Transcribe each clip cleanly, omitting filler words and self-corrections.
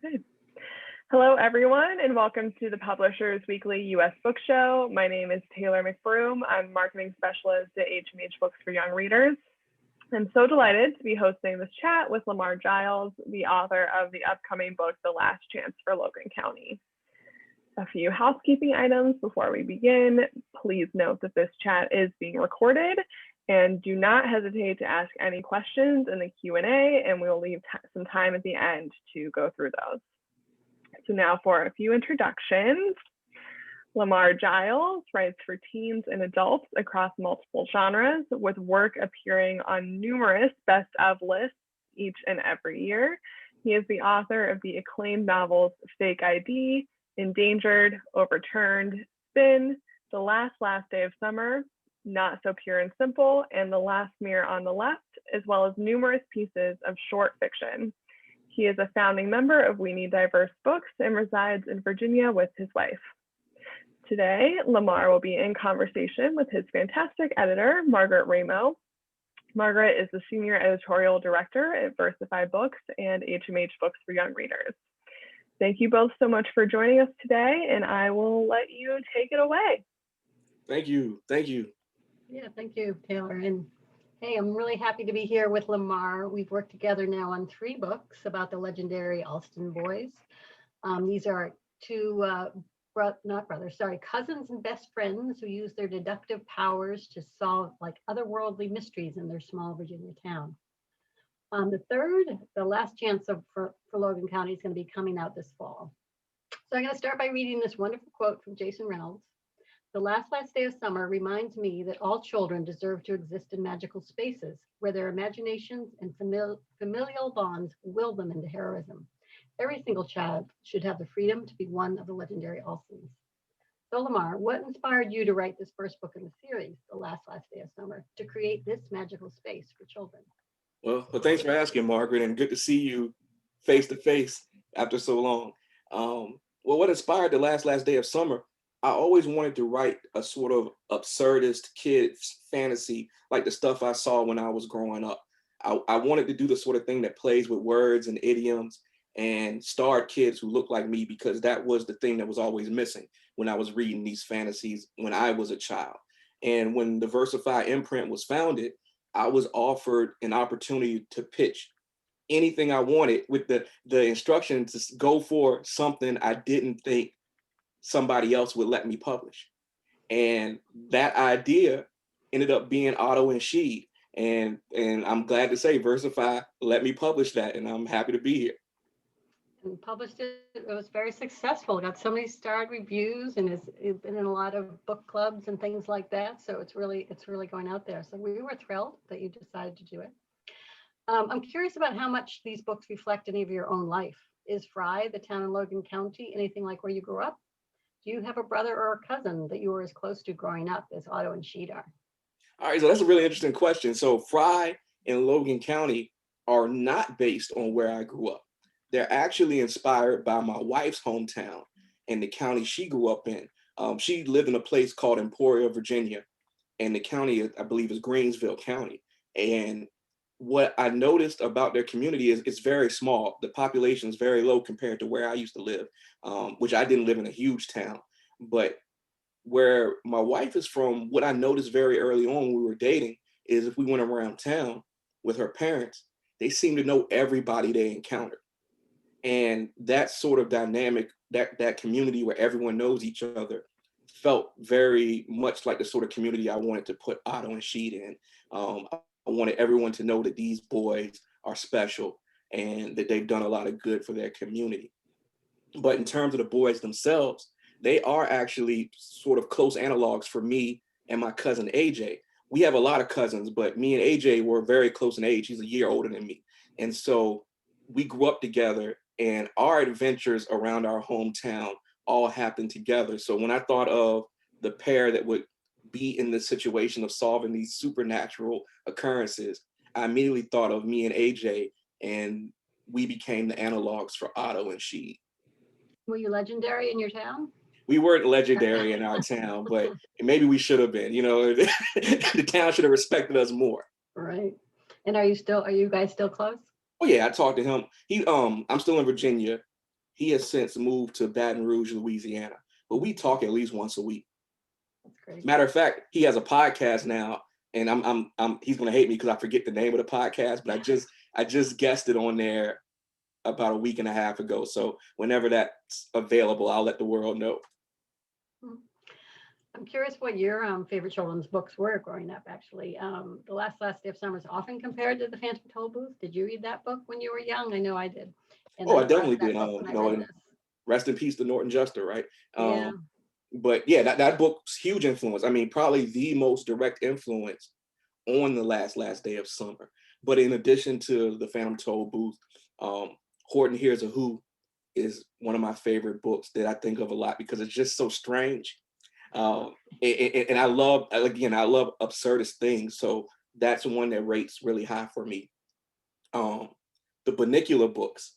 Okay. Hello, everyone, and welcome to the Publishers Weekly U.S. Book Show. My name is Taylor McBroom. I'm Marketing Specialist at HMH Books for Young Readers. I'm so delighted to be hosting this chat with Lamar Giles, the author of the upcoming book, The Last Chance for Logan County. A few housekeeping items before we begin. Please note that this chat is being recorded, and do not hesitate to ask any questions in the Q&A, and we will leave some time at the end to go through those. So now for a few introductions. Lamar Giles writes for teens and adults across multiple genres, with work appearing on numerous best of lists each and every year. He is the author of the acclaimed novels Fake ID, Endangered, Overturned, Spin, The Last Day of Summer, Not So Pure and Simple, and The Last Mirror on the Left, as well as numerous pieces of short fiction. He is a founding member of We Need Diverse Books and resides in Virginia with his wife. Today, Lamar will be in conversation with his fantastic editor, Margaret Raymo. Margaret is the Senior Editorial Director at Versify Books and HMH Books for Young Readers. Thank you both so much for joining us today, and I will let you take it away. Thank you. Thank you. Yeah, thank you, Taylor. And hey, I'm really happy to be here with Lamar. We've worked together now on 3 books about the legendary Alston Boys. These are two cousins and best friends who use their deductive powers to solve like otherworldly mysteries in their small Virginia town. The third, The Last Chance for Logan County, is going to be coming out this fall. So I'm going to start by reading this wonderful quote from Jason Reynolds. The last day of summer reminds me that all children deserve to exist in magical spaces where their imaginations and familial bonds will them into heroism. Every single child should have the freedom to be one of the legendary Alstons. So Lamar, what inspired you to write this first book in the series, The Last Day of Summer, to create this magical space for children? Well, thanks for asking, Margaret, and good to see you face to face after so long. What inspired The Last Day of Summer? I always wanted to write a sort of absurdist kids fantasy, like the stuff I saw when I was growing up. I wanted to do the sort of thing that plays with words and idioms and starred kids who look like me, because that was the thing that was always missing when I was reading these fantasies when I was a child. And when the Versify imprint was founded, I was offered an opportunity to pitch anything I wanted with the instruction to go for something I didn't think somebody else would let me publish. And that idea ended up being Otto and She. And I'm glad to say Versify let me publish that, and I'm happy to be here. And published it. It was very successful. Got so many starred reviews, and has been in a lot of book clubs and things like that. So it's really going out there. So we were thrilled that you decided to do it. I'm curious about how much these books reflect any of your own life. Is Fry, the town in Logan County, anything like where you grew up? Do you have a brother or a cousin that you were as close to growing up as Otto and Sheed are? All right, so that's a really interesting question. So Fry and Logan County are not based on where I grew up. They're actually inspired by my wife's hometown and the county she grew up in. She lived in a place called Emporia, Virginia, and the county, I believe, is Greensville County. And what I noticed about their community is it's very small. The population is very low compared to where I used to live, which I didn't live in a huge town. But where my wife is from, what I noticed very early on when we were dating is if we went around town with her parents, they seemed to know everybody they encountered. And that sort of dynamic, that community where everyone knows each other, felt very much like the sort of community I wanted to put Otto and Sheed in. I wanted everyone to know that these boys are special and that they've done a lot of good for their community. But in terms of the boys themselves, they are actually sort of close analogs for me and my cousin AJ. We have a lot of cousins, but me and AJ were very close in age. He's a year older than me. And so we grew up together, and our adventures around our hometown all happened together. So when I thought of the pair that would be in the situation of solving these supernatural occurrences, I immediately thought of me and AJ, and we became the analogs for Otto and She. Were you legendary in your town? We weren't legendary in our town, but maybe we should have been. You know, the town should have respected us more. Right. And are you guys still close? Oh yeah, I talked to him. I'm still in Virginia, He has since moved to Baton Rouge, Louisiana, but we talk at least once a week. That's great. Matter of fact, he has a podcast now, and he's gonna hate me because I forget the name of the podcast, but I just guessed it on there about a week and a half ago. So whenever that's available, I'll let the world know. I'm curious what your favorite children's books were growing up, actually. The Last Day of Summer is often compared to The Phantom Tollbooth. Did you read that book when you were young? I know I did. And Oh, I I definitely did. when I read this. Rest in peace to Norton Juster, right? Yeah. But yeah, that book's huge influence. I mean, probably the most direct influence on The Last Day of Summer. But in addition to The Phantom Tollbooth, Horton Hears a Who is one of my favorite books that I think of a lot because it's just so strange. And I love absurdist things. So that's one that rates really high for me. The Bunnicula books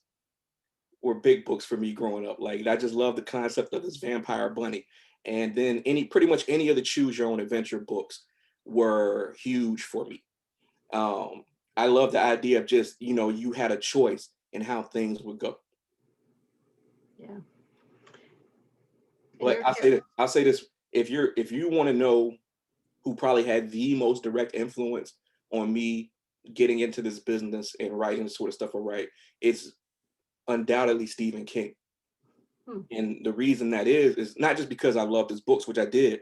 were big books for me growing up. Like, I just love the concept of this vampire bunny. And then pretty much any of the choose your own adventure books were huge for me. I love the idea of just, you had a choice in how things would go. Yeah. But I'll say this, if you want to know who probably had the most direct influence on me getting into this business and writing this sort of stuff I write, it's undoubtedly Stephen King. And the reason that is not just because I love his books, which I did,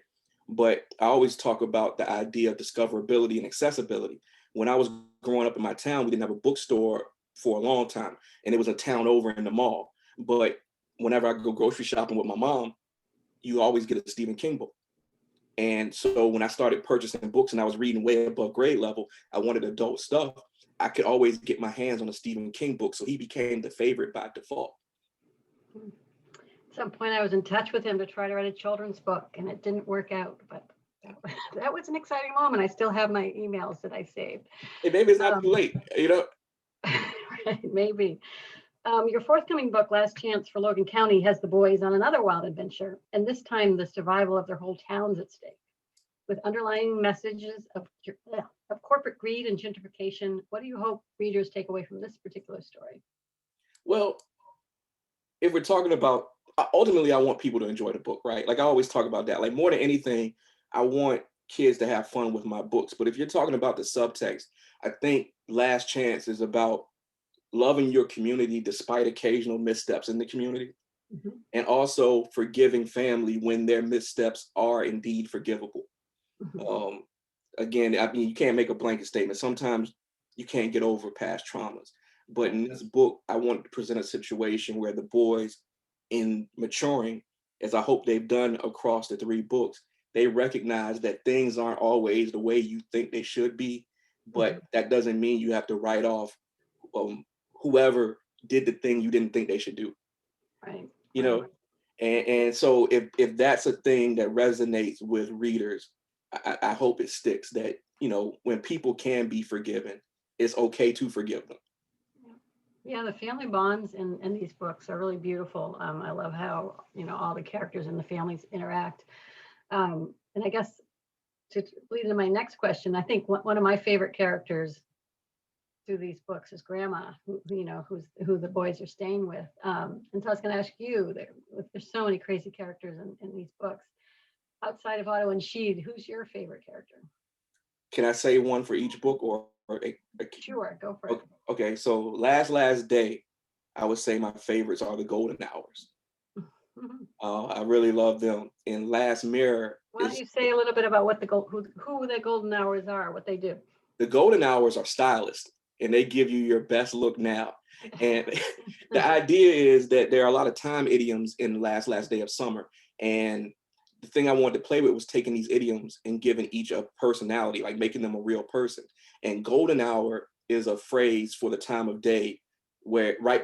but I always talk about the idea of discoverability and accessibility. When I was growing up in my town, we didn't have a bookstore for a long time, and it was a town over in the mall. But whenever I go grocery shopping with my mom, you always get a Stephen King book. And so when I started purchasing books and I was reading way above grade level, I wanted adult stuff. I could always get my hands on a Stephen King book. So he became the favorite by default. At some point I was in touch with him to try to write a children's book, and it didn't work out, but that was an exciting moment. I still have my emails that I saved. And maybe it's not too late, Right, maybe. Your forthcoming book, Last Chance for Logan County, has the boys on another wild adventure, and this time the survival of their whole towns at stake. With underlying messages of corporate greed and gentrification, what do you hope readers take away from this particular story? Well, if we're talking about, ultimately, I want people to enjoy the book, right? Like I always talk about that. Like more than anything, I want kids to have fun with my books. But if you're talking about the subtext, I think Last Chance is about loving your community despite occasional missteps in the community, and also forgiving family when their missteps are indeed forgivable. Again, I mean, you can't make a blanket statement. Sometimes you can't get over past traumas. But in this book, I wanted to present a situation where the boys, in maturing, as I hope they've done across the 3 books, they recognize that things aren't always the way you think they should be, but that doesn't mean you have to write off whoever did the thing you didn't think they should do. Right. And so if that's a thing that resonates with readers, I hope it sticks, that, when people can be forgiven, it's okay to forgive them. Yeah, the family bonds in these books are really beautiful. I love how, all the characters and the families interact. And I guess to lead into my next question, I think one of my favorite characters through these books is Grandma, who the boys are staying with. And so I was going to ask you, there's so many crazy characters in these books. Outside of Otto and Sheed, who's your favorite character? Can I say one for each book or Sure, go for it. Okay, so Last Day, I would say my favorites are the Golden Hours. I really love them. In Last Mirror, why don't you say a little bit about what who the Golden Hours are, what they do? The Golden Hours are stylists, and they give you your best look now. And the idea is that there are a lot of time idioms in Last Day of Summer, and the thing I wanted to play with was taking these idioms and giving each a personality, like making them a real person. And Golden Hour is a phrase for the time of day where right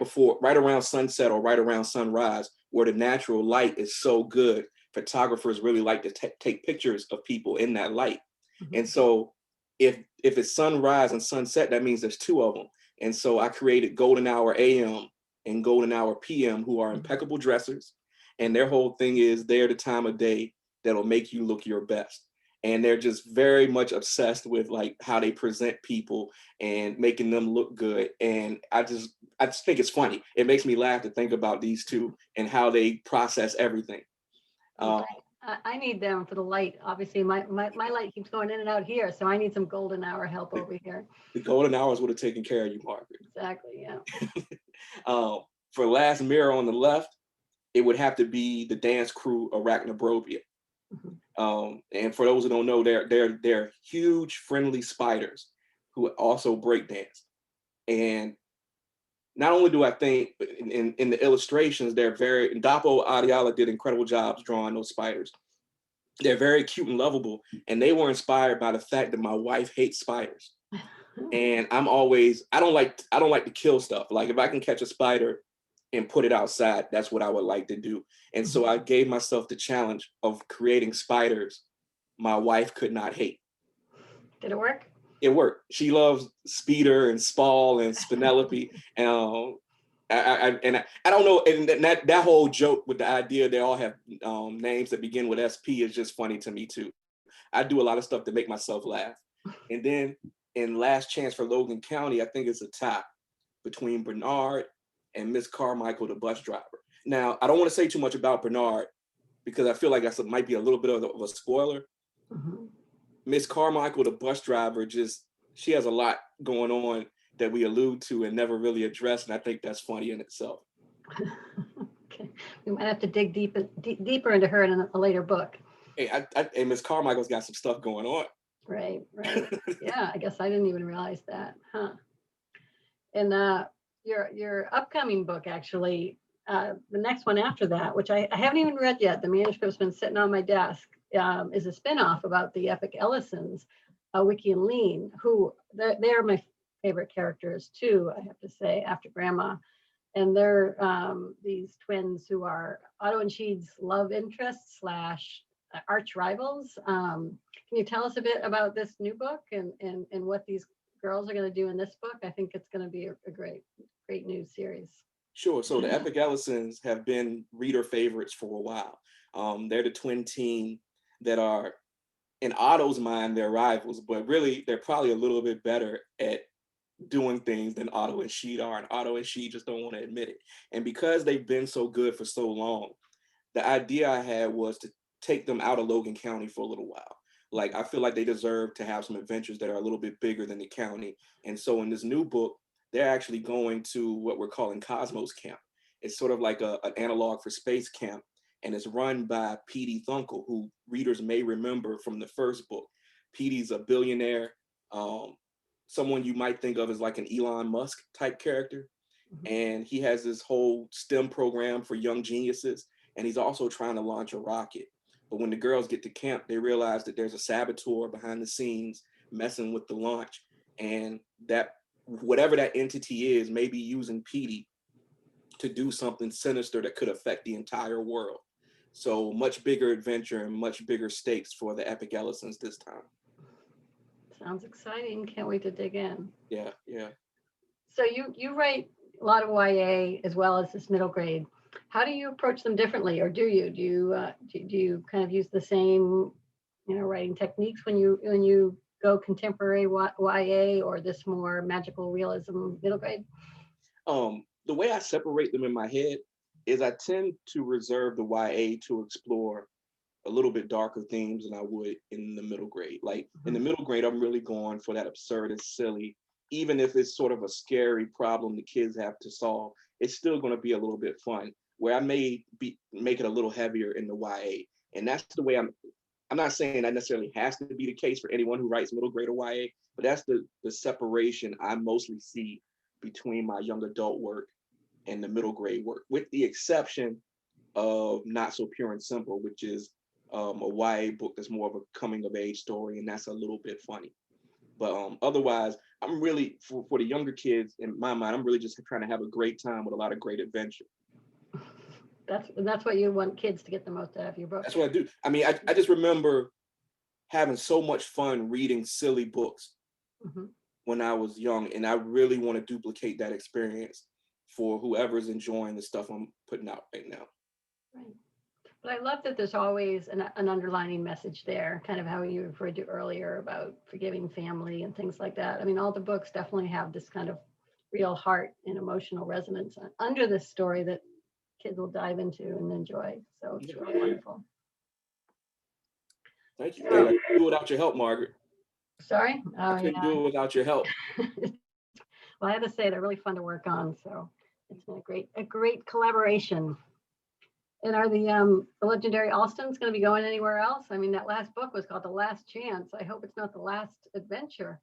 around sunset or right around sunrise, where the natural light is so good, photographers really like to take pictures of people in that light. And so if it's sunrise and sunset, that means there's 2 of them. And so I created Golden Hour AM and Golden Hour PM, who are impeccable dressers. And their whole thing is they're the time of day that'll make you look your best. And they're just very much obsessed with like how they present people and making them look good. And I I just think it's funny. It makes me laugh to think about these two and how they process everything. I need them for the light. Obviously, my light keeps going in and out here, so I need some golden hour help over here. The golden hours would have taken care of you, Margaret. Exactly, yeah. For last mirror on the left, it would have to be the dance crew Arachnobrobia. And for those who don't know, they're huge, friendly spiders who also break dance. And not only do I think in the illustrations, they're very, Dapo Adiala did incredible jobs drawing those spiders. They're very cute and lovable. And they were inspired by the fact that my wife hates spiders. And I don't like to kill stuff. Like if I can catch a spider and put it outside, that's what I would like to do. And so I gave myself the challenge of creating spiders my wife could not hate. Did it work? It worked. She loves Speeder and Spall and Spinelope. And I don't know. And that whole joke with the idea they all have names that begin with SP is just funny to me too. I do a lot of stuff to make myself laugh. And then in Last Chance for Logan County, I think it's a tie between Bernard and Miss Carmichael, the bus driver. Now, I don't want to say too much about Bernard because I feel like that might be a little bit of a spoiler. Miss Carmichael, the bus driver, she has a lot going on that we allude to and never really address, and I think that's funny in itself. Okay, we might have to dig deeper into her in a later book. Hey, Miss Carmichael's got some stuff going on. Right. Yeah, I guess I didn't even realize that, huh? And your upcoming book, actually, the next one after that, which I haven't even read yet, the manuscript's been sitting on my desk, is a spinoff about the epic Ellisons, Wiki and Lean, who they're my favorite characters too, I have to say, after Grandma. And they're these twins who are Otto and Sheed's love interests / arch rivals. Can you tell us a bit about this new book and what these girls are going to do in this book? I think it's going to be a great new series. Sure. So the Epic Ellisons have been reader favorites for a while. They're the twin team that are, in Otto's mind, they're rivals, but really they're probably a little bit better at doing things than Otto and Sheed are, and Otto and Sheed just don't want to admit it. And because they've been so good for so long, the idea I had was to take them out of Logan County for a little while. Like, I feel like they deserve to have some adventures that are a little bit bigger than the county. And so in this new book, they're actually going to what we're calling Cosmos Camp. It's sort of like an analog for Space Camp, and it's run by Petey Thunkel, who readers may remember from the first book. Petey's a billionaire, someone you might think of as like an Elon Musk type character. And he has this whole STEM program for young geniuses, and he's also trying to launch a rocket. But when the girls get to camp, they realize that there's a saboteur behind the scenes messing with the launch, and that whatever that entity is may be using Petey to do something sinister that could affect the entire world. So much bigger adventure and much bigger stakes for the Epic Ellisons this time. Sounds exciting. Can't wait to dig in. Yeah. So you write a lot of YA as well as this middle grade. How do you approach them differently, or do you do you kind of use the same writing techniques when you go contemporary YA or this more magical realism middle grade? The way I separate them in my head is I tend to reserve the YA to explore a little bit darker themes than I would in the middle grade. Like in the middle grade, I'm really going for that absurd and silly, even if it's sort of a scary problem the kids have to solve, it's still going to be a little bit fun, where I may make it a little heavier in the YA. And that's the way I'm not saying that necessarily has to be the case for anyone who writes middle grade or YA, but that's the separation I mostly see between my young adult work and the middle grade work, with the exception of Not So Pure and Simple, which is a YA book that's more of a coming of age story, and that's a little bit funny. But otherwise, I'm really, for the younger kids, in my mind, I'm really just trying to have a great time with a lot of great adventure. That's what you want kids to get the most out of your book. That's what I do. I mean, I just remember having so much fun reading silly books when I was young, and I really want to duplicate that experience for whoever's enjoying the stuff I'm putting out right now. Right. But I love that there's always an underlining message there, kind of how you referred to earlier about forgiving family and things like that. I mean, all the books definitely have this kind of real heart and emotional resonance under this story that kids will dive into and enjoy. So it's really wonderful. Thank you. I couldn't do it without your help, Margaret. Sorry? I couldn't do it without your help. Well, I have to say they're really fun to work on. So it's been a great collaboration. And are the Legendary Alstons going to be going anywhere else? I mean, that last book was called The Last Chance. I hope it's not the last adventure.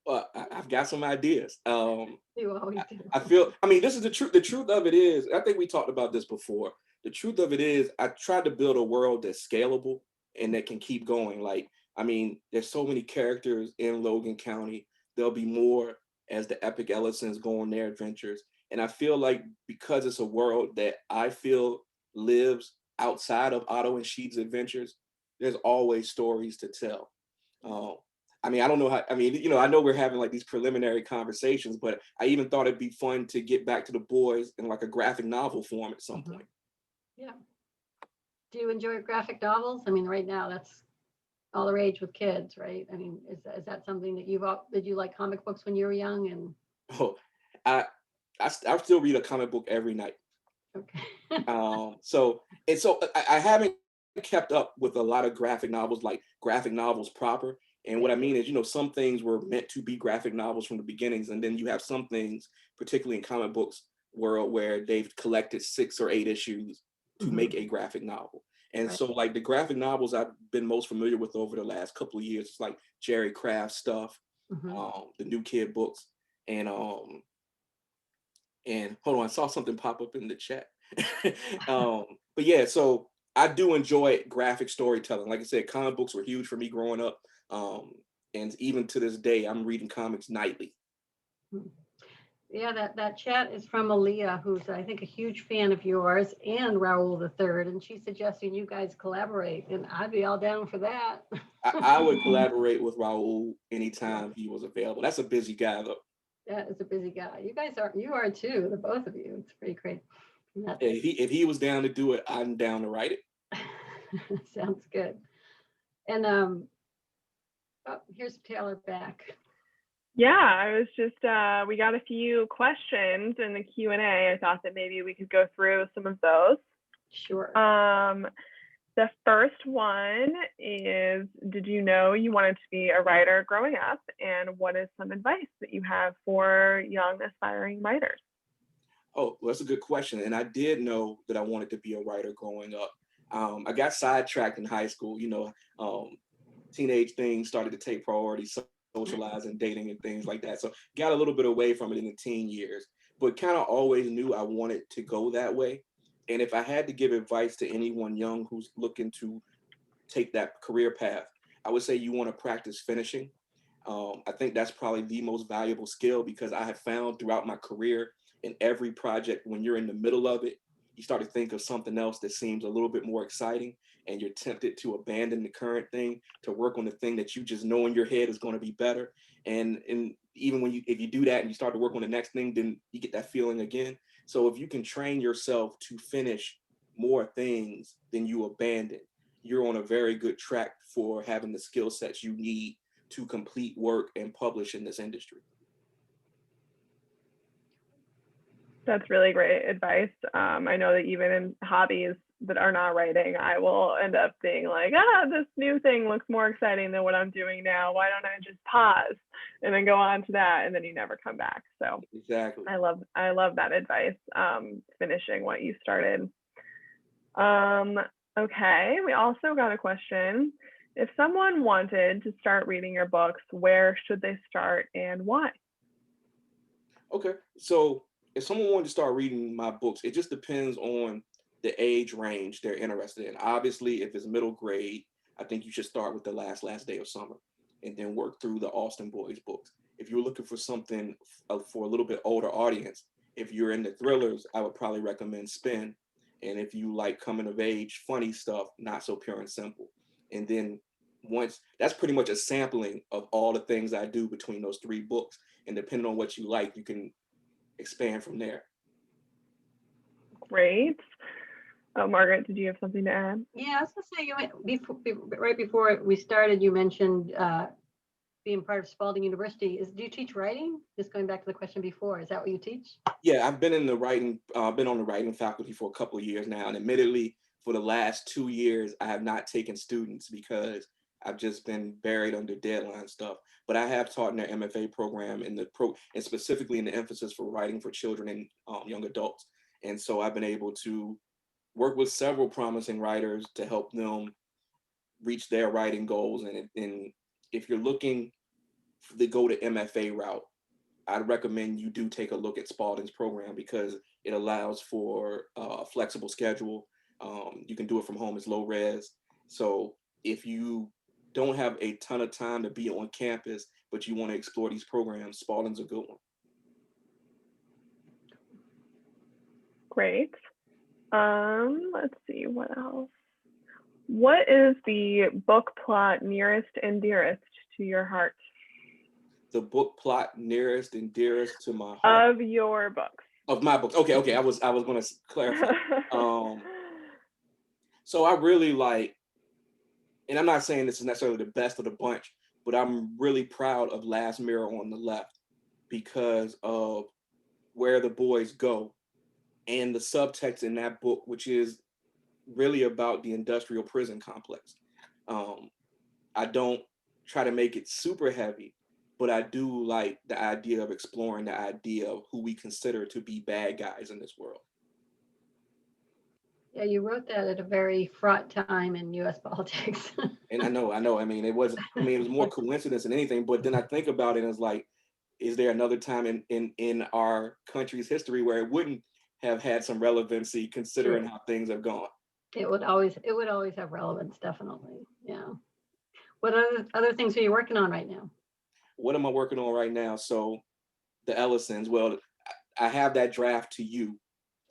Well, I've got some ideas. You always do. I feel, I mean, this is the truth. The truth of it is, I think we talked about this before. The truth of it is, I tried to build a world that's scalable and that can keep going. Like, I mean, there's so many characters in Logan County. There'll be more as the Epic Ellisons go on their adventures. And I feel like because it's a world that I feel lives outside of Otto and Sheed's adventures, there's always stories to tell. I mean, I don't know how, I mean, you know, I know we're having like these preliminary conversations, but I even thought it'd be fun to get back to the boys in like a graphic novel form at some point. Yeah. Do you enjoy graphic novels? I mean, right now that's all the rage with kids, right? I mean, is that something that did you like comic books when you were young? And Oh, I still read a comic book every night. okay. So I haven't kept up with a lot of graphic novels, like graphic novels proper. And what I mean is, you know, some things were meant to be graphic novels from the beginnings, and then you have some things, particularly in comic books world, where they've collected 6 or 8 issues to make a graphic novel. And so like the graphic novels I've been most familiar with over the last couple of years, it's like Jerry Craft stuff, the New Kid books, and hold on, I saw something pop up in the chat. But yeah, so I do enjoy graphic storytelling. Like I said, comic books were huge for me growing up. And even to this day, I'm reading comics nightly. Yeah, that chat is from Aaliyah, who's I think a huge fan of yours and Raoul III, and she's suggesting you guys collaborate, and I'd be all down for that. I would collaborate with Raoul anytime he was available. That's a busy guy though. That is a busy guy. You are too, the both of you. It's pretty great. Yeah, if he was down to do it, I'm down to write it. Sounds good. And here's Taylor back. Yeah, I was just, we got a few questions in the Q&A. I thought that maybe we could go through some of those. Sure. The first one is, did you know you wanted to be a writer growing up? And what is some advice that you have for young aspiring writers? Oh, well, that's a good question. And I did know that I wanted to be a writer growing up. I got sidetracked in high school, you know, teenage things started to take priority, socializing, dating and things like that. So got a little bit away from it in the teen years, but kind of always knew I wanted to go that way. And if I had to give advice to anyone young who's looking to take that career path, I would say you want to practice finishing. I think that's probably the most valuable skill, because I have found throughout my career in every project, when you're in the middle of it, you start to think of something else that seems a little bit more exciting, and you're tempted to abandon the current thing to work on the thing that you just know in your head is going to be better. And even when if you do that and you start to work on the next thing, then you get that feeling again. So if you can train yourself to finish more things than you abandon, you're on a very good track for having the skill sets you need to complete work and publish in this industry. That's really great advice. I know that even in hobbies that are not writing, I will end up being like, this new thing looks more exciting than what I'm doing now. Why don't I just pause and then go on to that? And then you never come back. So exactly. I love that advice, finishing what you started. Okay, we also got a question. If someone wanted to start reading your books, where should they start and why? Okay, so if someone wanted to start reading my books, it just depends on the age range they're interested in. Obviously, if it's middle grade, I think you should start with The Last Day of Summer and then work through the Alston Boys books. If you're looking for something for a little bit older audience, if you're into thrillers, I would probably recommend Spin. And if you like coming of age, funny stuff, Not So Pure and Simple. And then once, that's pretty much a sampling of all the things I do between those 3 books. And depending on what you like, you can expand from there. Great. Margaret, did you have something to add? Yeah, I was gonna say, right before we started, you mentioned being part of Spalding University, do you teach writing? Just going back to the question before, is that what you teach? Yeah, I've been in the writing, been on the writing faculty for a couple of years now, and admittedly, for the last 2 years, I have not taken students because I've just been buried under deadline stuff. But I have taught in their MFA program and specifically in the emphasis for writing for children and young adults. And so I've been able to work with several promising writers to help them reach their writing goals. And if you're looking to go the MFA route, I'd recommend you do take a look at Spalding's program because it allows for a flexible schedule. You can do it from home, it's low res. So if you don't have a ton of time to be on campus, but you want to explore these programs, Spalding's a good one. Great. Let's see, what else? What is the book plot nearest and dearest to your heart? The book plot nearest and dearest to my heart. Of your books. Of my books. Okay. I was going to clarify. So I really like, and I'm not saying this is necessarily the best of the bunch, but I'm really proud of Last Mirror on the Left because of where the boys go and the subtext in that book, which is really about the industrial prison complex. I don't try to make it super heavy, but I do like the idea of exploring the idea of who we consider to be bad guys in this world. Yeah, you wrote that at a very fraught time in U.S. politics. And I know. I mean, it was more coincidence than anything. But then I think about it as like, is there another time in our country's history where it wouldn't have had some relevancy considering how things have gone? It would always have relevance, definitely. Yeah. What other things are you working on right now? What am I working on right now? So the Ellisons, well, I have that draft to you.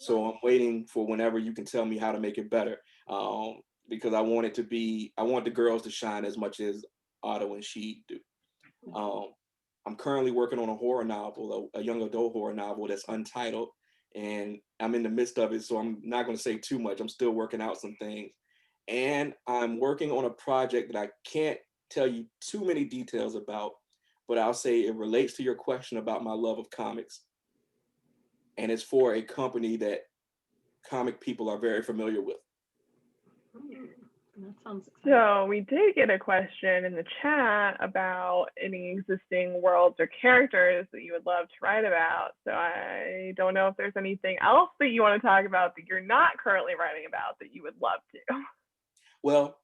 So I'm waiting for whenever you can tell me how to make it better. Because I want the girls to shine as much as Otto and She do. I'm currently working on a horror novel, a young adult horror novel that's untitled, and I'm in the midst of it, so I'm not going to say too much. I'm still working out some things. And I'm working on a project that I can't tell you too many details about, but I'll say it relates to your question about my love of comics. And it's for a company that comic people are very familiar with. That sounds exciting. So we did get a question in the chat about any existing worlds or characters that you would love to write about. So I don't know if there's anything else that you want to talk about that you're not currently writing about that you would love to. Well,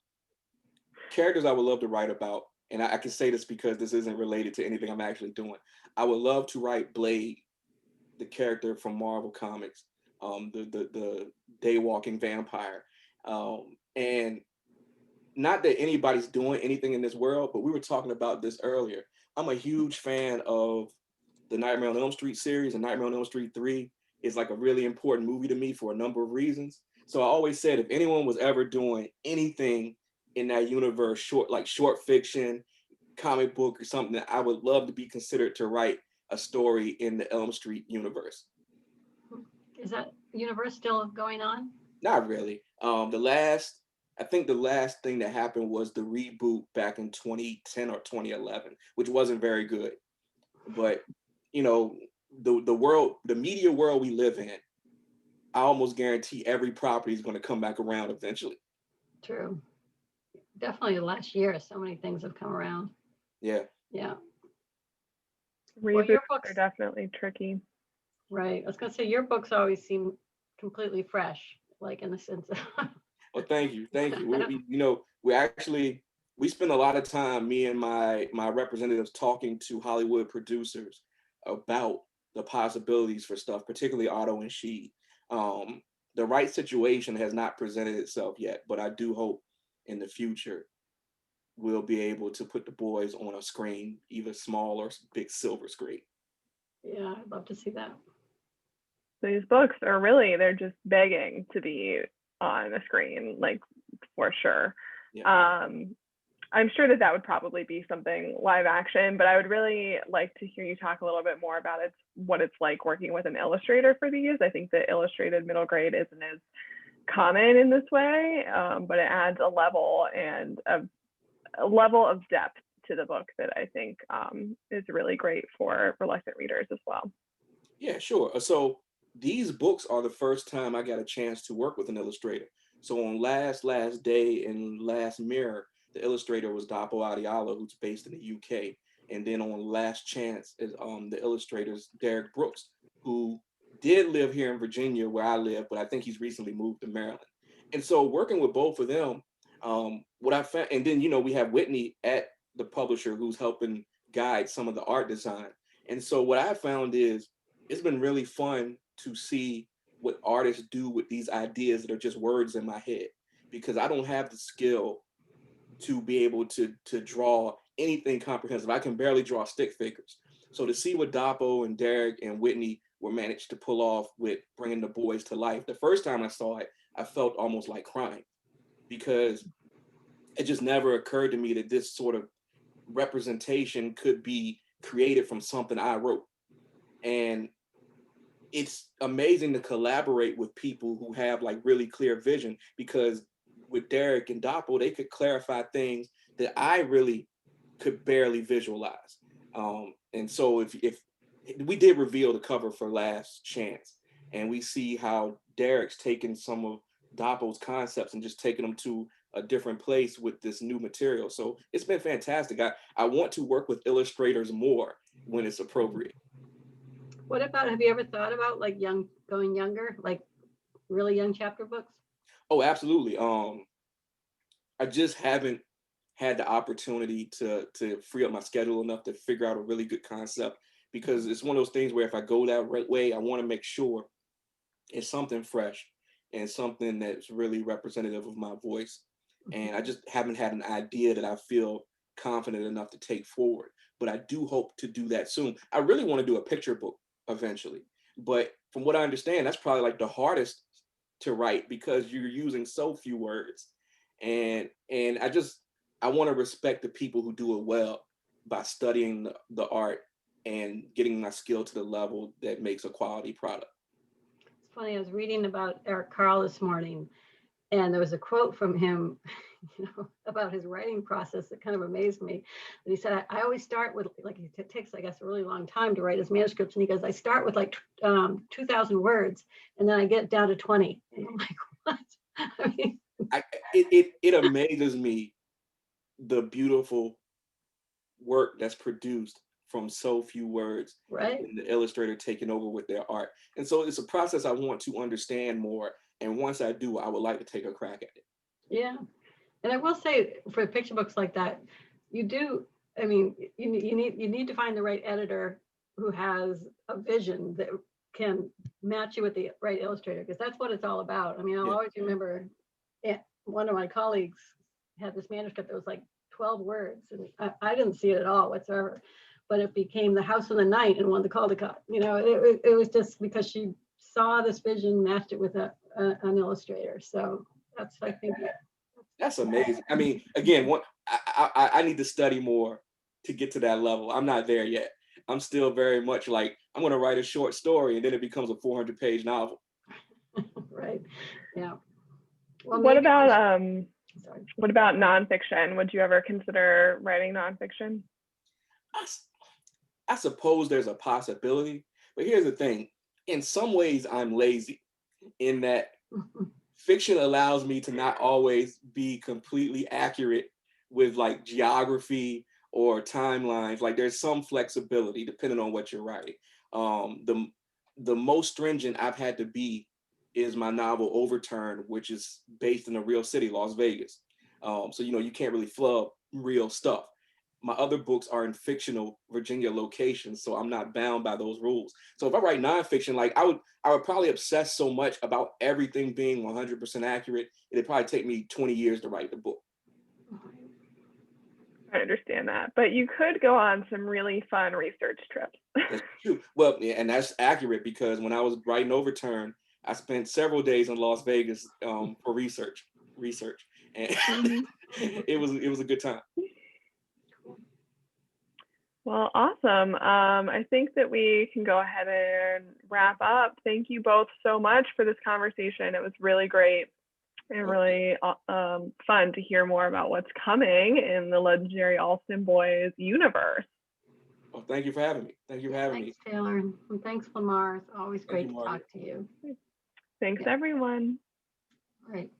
characters I would love to write about, and I can say this because this isn't related to anything I'm actually doing. I would love to write Blade, the character from Marvel Comics, the day-walking vampire. And not that anybody's doing anything in this world, but we were talking about this earlier. I'm a huge fan of the Nightmare on Elm Street series, and Nightmare on Elm Street 3 is like a really important movie to me for a number of reasons. So I always said if anyone was ever doing anything in that universe, short fiction, comic book or something, I would love to be considered to write a story in the Elm Street universe. Is that universe still going on? Not really. I think the last thing that happened was the reboot back in 2010 or 2011, which wasn't very good. But the media world we live in, I almost guarantee every property is going to come back around eventually. True. Definitely the last year, so many things have come around. Yeah. Reboots are definitely tricky. Right. I was going to say, your books always seem completely fresh, like in the sense of... Well, thank you. We spend a lot of time, me and my representatives, talking to Hollywood producers about the possibilities for stuff, particularly Otto and She. The right situation has not presented itself yet, but I do hope in the future we'll be able to put the boys on a screen, either small or big silver screen. Yeah, I'd love to see that. These books are they're just begging to be on a screen, like, for sure. Yeah. I'm sure that would probably be something live action, but I would really like to hear you talk a little bit more about what it's like working with an illustrator for these. I think the illustrated middle grade isn't as common in this way, but it adds a level of depth to the book that I think is really great for reluctant readers as well. Yeah, sure. So these books are the first time I got a chance to work with an illustrator. So on Last Day and Last Mirror, the illustrator was Dapo Adiala, who's based in the UK. And then on Last Chance is the illustrator's Derek Brooks, who did live here in Virginia where I live, but I think he's recently moved to Maryland. And so working with both of them, what I found, and then, we have Whitney at the publisher who's helping guide some of the art design. And so what I found is it's been really fun to see what artists do with these ideas that are just words in my head, because I don't have the skill to be able to draw anything comprehensive. I can barely draw stick figures. So to see what Dapo and Derek and Whitney were managed to pull off with bringing the boys to life, the first time I saw it, I felt almost like crying, because it just never occurred to me that this sort of representation could be created from something I wrote. And it's amazing to collaborate with people who have like really clear vision, because with Derek and Dapo, they could clarify things that I really could barely visualize. And so if we did reveal the cover for Last Chance, and we see how Derek's taken some of Dapo's concepts and just taking them to a different place with this new material. So it's been fantastic. I want to work with illustrators more when it's appropriate. What about, have you ever thought about like going younger, like really young chapter books? Oh, absolutely. I just haven't had the opportunity to free up my schedule enough to figure out a really good concept, because it's one of those things where if I go that way, I want to make sure it's something fresh and something that's really representative of my voice. And I just haven't had an idea that I feel confident enough to take forward. But I do hope to do that soon. I really want to do a picture book eventually. But from what I understand, that's probably like the hardest to write, because you're using so few words. And I want to respect the people who do it well by studying the art and getting my skill to the level that makes a quality product. It's funny, I was reading about Eric Carle this morning, and there was a quote from him, about his writing process that kind of amazed me. And he said, I always start with, like, it takes, I guess, a really long time to write his manuscripts. And he goes, I start with like 2,000 words, and then I get down to 20. And I'm like, what? I mean, it amazes me the beautiful work that's produced from so few words, right? And the illustrator taking over with their art. And so it's a process I want to understand more. And once I do, I would like to take a crack at it. Yeah. And I will say, for picture books like that, you need to find the right editor who has a vision that can match you with the right illustrator, because that's what it's all about. I mean, I'll always remember one of my colleagues had this manuscript that was like 12 words, and I didn't see it at all whatsoever, but it became The House in the Night and won the Caldecott. It was just because she saw this vision, matched it with an illustrator. So that's, I think, that's amazing. I mean, again, I need to study more to get to that level. I'm not there yet. I'm still very much like, I'm going to write a short story and then it becomes a 400-page novel. Right. Yeah. Well, what about nonfiction? Would you ever consider writing nonfiction? I suppose there's a possibility, but here's the thing. In some ways, I'm lazy in that fiction allows me to not always be completely accurate with like geography or timelines. Like there's some flexibility depending on what you're writing. The most stringent I've had to be is my novel Overturn, which is based in a real city, Las Vegas. So, you can't really flub real stuff. My other books are in fictional Virginia locations, so I'm not bound by those rules. So if I write nonfiction, like I would probably obsess so much about everything being 100% accurate, it'd probably take me 20 years to write the book. I understand that, but you could go on some really fun research trips. That's true. Well, yeah, and that's accurate, because when I was writing Overturn, I spent several days in Las Vegas for research, and it was a good time. Well, awesome. I think that we can go ahead and wrap up. Thank you both so much for this conversation. It was really great. and really fun to hear more about what's coming in the Legendary Alston Boys universe. Oh, thank you for having me. Thank you for having me. Thanks, Taylor, and thanks, Lamar. It's always Thank great you, to talk Margaret. to you. Thanks, everyone. All right.